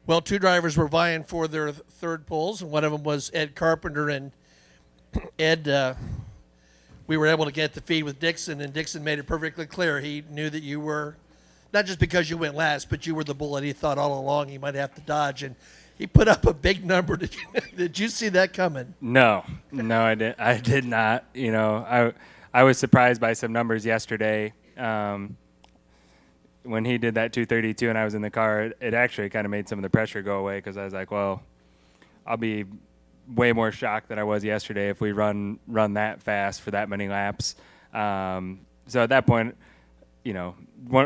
Well, two drivers were vying for their third poles, and one of them was Ed Carpenter. And Ed, we were able to get the feed with Dixon, and Dixon made it perfectly clear. He knew that you were, not just because you went last, but you were the bullet he thought all along he might have to dodge. And he put up a big number. Did you see that coming? No, I didn't. I did not. You know, I was surprised by some numbers yesterday. When he did that 232 and I was in the car, it actually kind of made some of the pressure go away, because I was like, well, I'll be way more shocked than I was yesterday if we run that fast for that many laps. So at that point, you know,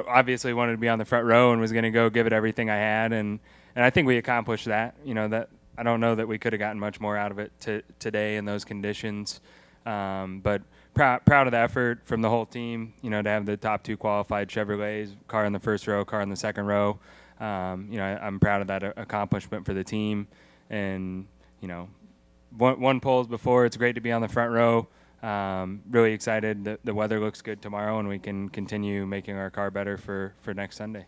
obviously wanted to be on the front row and was going to go give it everything I had, and I think we accomplished that. You know, that I don't know that we could have gotten much more out of it today in those conditions, but proud of the effort from the whole team. You know, to have the top two qualified Chevrolets, car in the first row, car in the second row. You know, I'm proud of that accomplishment for the team, and you know, one poles before. It's great to be on the front row. Really excited that the weather looks good tomorrow and we can continue making our car better for next Sunday.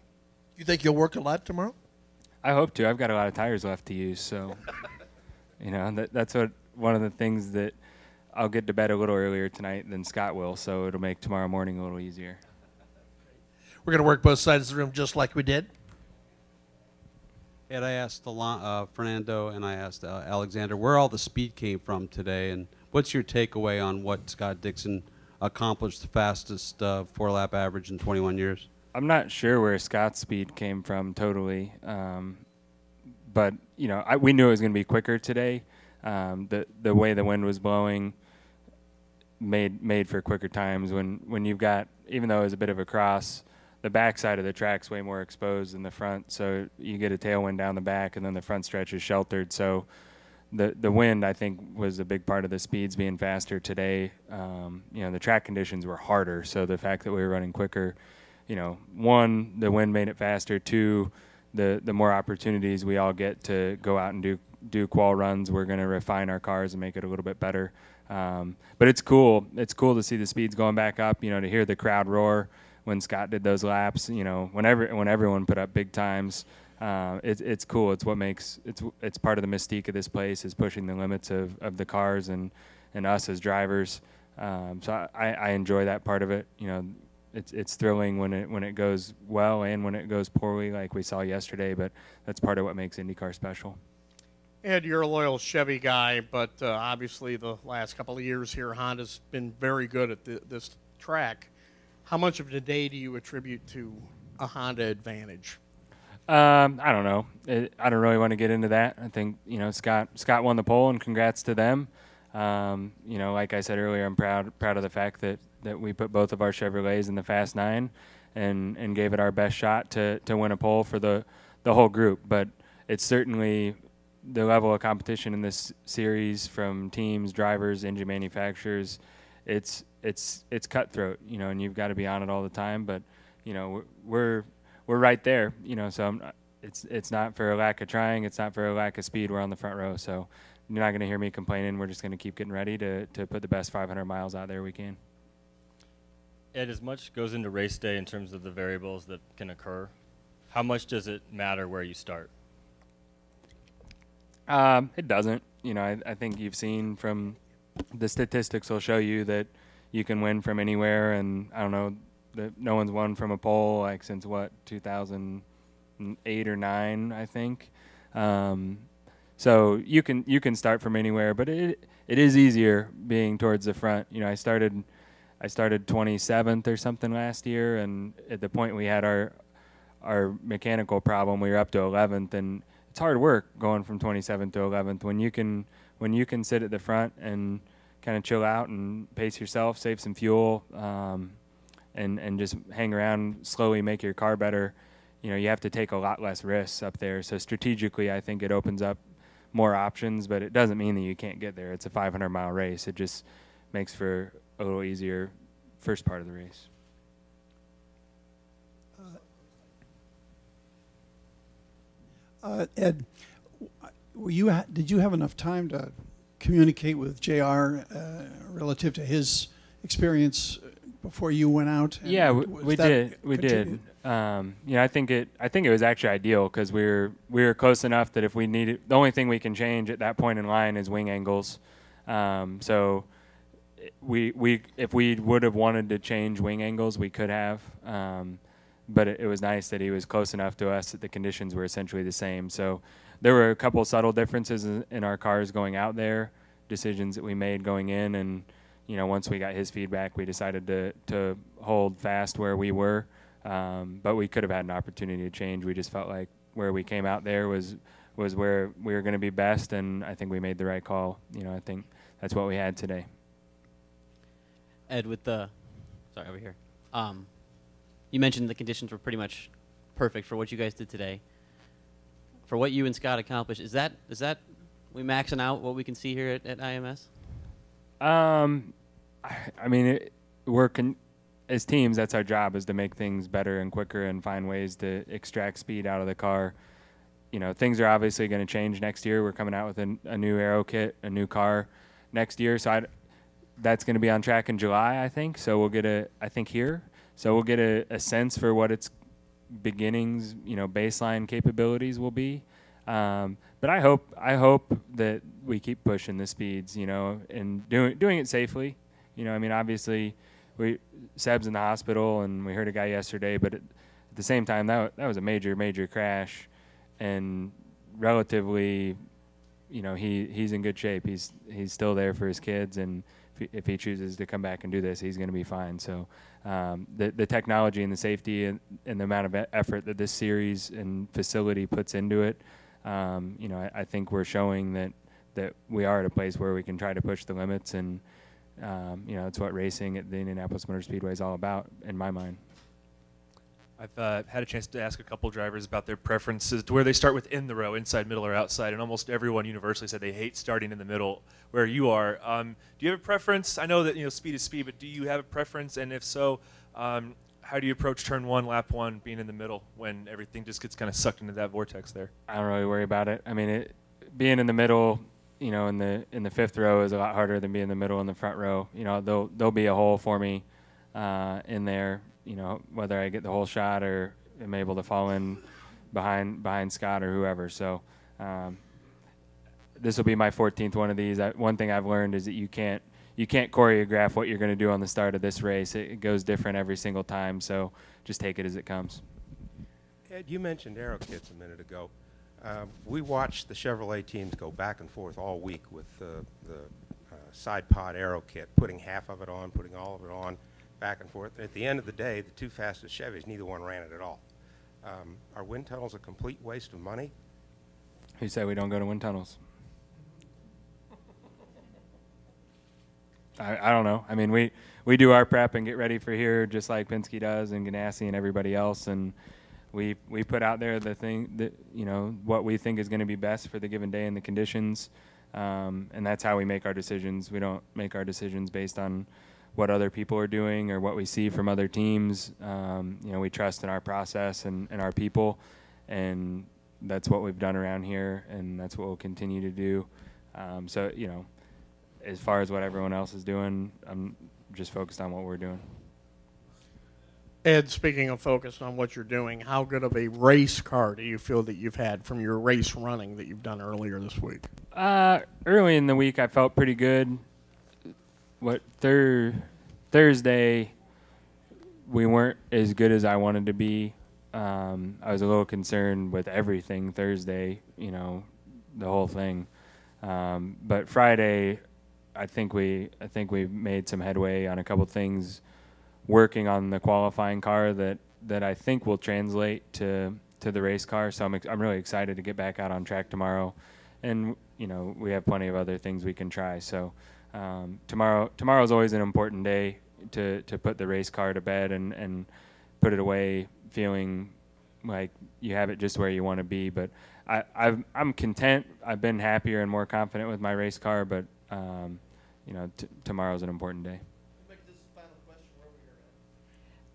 You think you'll work a lot tomorrow? I hope to. I've got a lot of tires left to use, so you know, that's one of the things that I'll get to bed a little earlier tonight than Scott will, so it'll make tomorrow morning a little easier. We're going to work both sides of the room just like we did. And I asked Fernando and I asked Alexander where all the speed came from today, and what's your takeaway on what Scott Dixon accomplished, the fastest four-lap average in 21 years? I'm not sure where Scott's speed came from totally, but you know, we knew it was going to be quicker today. The way the wind was blowing made for quicker times. When you've got, even though it was a bit of a cross, the back side of the track's way more exposed than the front, so you get a tailwind down the back, and then the front stretch is sheltered. So the wind, I think, was a big part of the speeds being faster today. You know, the track conditions were harder, so the fact that we were running quicker, you know, one, the wind made it faster. Two, the more opportunities we all get to go out and do qual runs, we're going to refine our cars and make it a little bit better. But it's cool. It's cool to see the speeds going back up, you know, to hear the crowd roar when Scott did those laps, you know, when everyone put up big times. It's cool. It's what makes it's part of the mystique of this place, is pushing the limits of the cars and us as drivers. So I enjoy that part of it. You know, it's thrilling when it goes well and when it goes poorly, like we saw yesterday. But that's part of what makes IndyCar special. Ed, you're a loyal Chevy guy, but obviously the last couple of years here, Honda's been very good at this track. How much of today do you attribute to a Honda advantage? I don't know. I don't really want to get into that. I think, you know, Scott won the pole, and congrats to them. You know, like I said earlier, I'm proud of the fact that we put both of our Chevrolets in the Fast 9 and gave it our best shot to win a pole for the whole group. But it's certainly the level of competition in this series from teams, drivers, engine manufacturers. It's cutthroat, you know, and you've got to be on it all the time. But, you know, we're right there, you know, so it's not for a lack of trying. It's not for a lack of speed. We're on the front row. So you're not going to hear me complaining. We're just going to keep getting ready to put the best 500 miles out there we can. Ed, as much goes into race day in terms of the variables that can occur, how much does it matter where you start? It doesn't. You know, I think you've seen from the statistics will show you that you can win from anywhere, and I don't know, no one's won from a pole like since what, 2008 or 9, I think. So you can start from anywhere, but it is easier being towards the front. You know, I started 27th or something last year, and at the point we had our mechanical problem, we were up to 11th, and it's hard work going from 27th to 11th when you can sit at the front and kind of chill out and pace yourself, save some fuel, and just hang around, slowly make your car better. You know, you have to take a lot less risks up there. So strategically, I think it opens up more options, but it doesn't mean that you can't get there. It's a 500-mile race. It just makes for a little easier first part of the race. Ed, did you have enough time to communicate with JR relative to his experience before you went out? And Yeah, was we that did. We continued? did. You know, I think it was actually ideal because we were close enough that if we needed, the only thing we can change at that point in line is wing angles. So if we would have wanted to change wing angles, we could have. But it was nice that he was close enough to us that the conditions were essentially the same. So there were a couple subtle differences in our cars going out there, decisions that we made going in, and you know, once we got his feedback, we decided to hold fast where we were. But we could have had an opportunity to change. We just felt like where we came out there was where we were going to be best, and I think we made the right call. You know, I think that's what we had today. Ed, over here. You mentioned the conditions were pretty much perfect for what you guys did today. For what you and Scott accomplished, is that we maxing out what we can see here at IMS? I mean, as teams, that's our job, is to make things better and quicker and find ways to extract speed out of the car. You know, things are obviously going to change next year. We're coming out with a new aero kit, a new car next year. So that's going to be on track in July, I think. So we'll get a sense for what its beginnings, you know, baseline capabilities will be. But I hope that we keep pushing the speeds, you know, and doing it safely. You know, I mean, obviously, Seb's in the hospital, and we heard a guy yesterday, but at the same time, that was a major crash, and relatively, you know, he's in good shape. He's still there for his kids, and if he chooses to come back and do this, he's going to be fine. So the technology and the safety and the amount of effort that this series and facility puts into it, you know, I think we're showing that we are at a place where we can try to push the limits, and you know, it's what racing at the Indianapolis Motor Speedway is all about, in my mind. I've had a chance to ask a couple drivers about their preferences to where they start within the row, inside, middle, or outside, and almost everyone universally said they hate starting in the middle where you are. Do you have a preference? I know that, you know, speed is speed, but do you have a preference? And if so, how do you approach turn one, lap one, being in the middle when everything just gets kind of sucked into that vortex there? I don't really worry about it. I mean, being in the middle, you know, in the fifth row is a lot harder than being in the middle in the front row. You know, there'll be a hole for me in there. You know, whether I get the whole shot or am able to fall in behind Scott or whoever. So this will be my 14th one of these. One thing I've learned is that you can't choreograph what you're going to do on the start of this race. It goes different every single time. So just take it as it comes. Ed, you mentioned aero kits a minute ago. We watched the Chevrolet teams go back and forth all week with the side pod aero kit, putting half of it on, putting all of it on, back and forth. At the end of the day, the two fastest Chevys, neither one ran it at all. Are wind tunnels a complete waste of money? Who said we don't go to wind tunnels? I don't know. I mean, we do our prep and get ready for here just like Penske does and Ganassi and everybody else, and we put out there the thing that, you know, what we think is going to be best for the given day and the conditions, and that's how we make our decisions. We don't make our decisions based on what other people are doing or what we see from other teams. You know, we trust in our process and our people, and that's what we've done around here, and that's what we'll continue to do. So, you know, as far as what everyone else is doing, I'm just focused on what we're doing. Ed, speaking of focus on what you're doing, how good of a race car do you feel that you've had from your race running that you've done earlier this week? Early in the week, I felt pretty good. Thursday, we weren't as good as I wanted to be. I was a little concerned with everything Thursday, you know, the whole thing. But Friday, I think we made some headway on a couple things, working on the qualifying car that I think will translate to the race car. So I'm really excited to get back out on track tomorrow, and you know, we have plenty of other things we can try. So tomorrow's always an important day to put the race car to bed and put it away, feeling like you have it just where you want to be. But I'm content. I've been happier and more confident with my race car. But you know, tomorrow's an important day.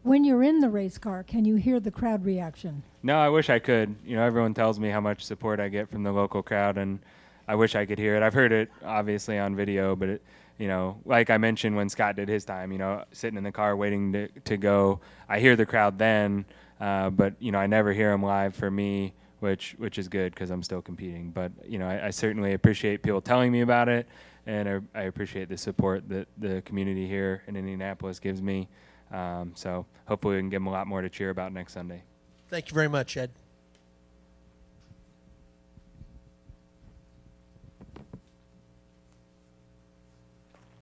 When you're in the race car, can you hear the crowd reaction? No, I wish I could. You know, everyone tells me how much support I get from the local crowd, and I wish I could hear it. I've heard it obviously on video, but you know, like I mentioned when Scott did his time, you know, sitting in the car waiting to go, I hear the crowd then, but, you know, I never hear them live for me, which is good because I'm still competing. But, you know, I certainly appreciate people telling me about it, and I appreciate the support that the community here in Indianapolis gives me. So hopefully we can give them a lot more to cheer about next Sunday. Thank you very much, Ed.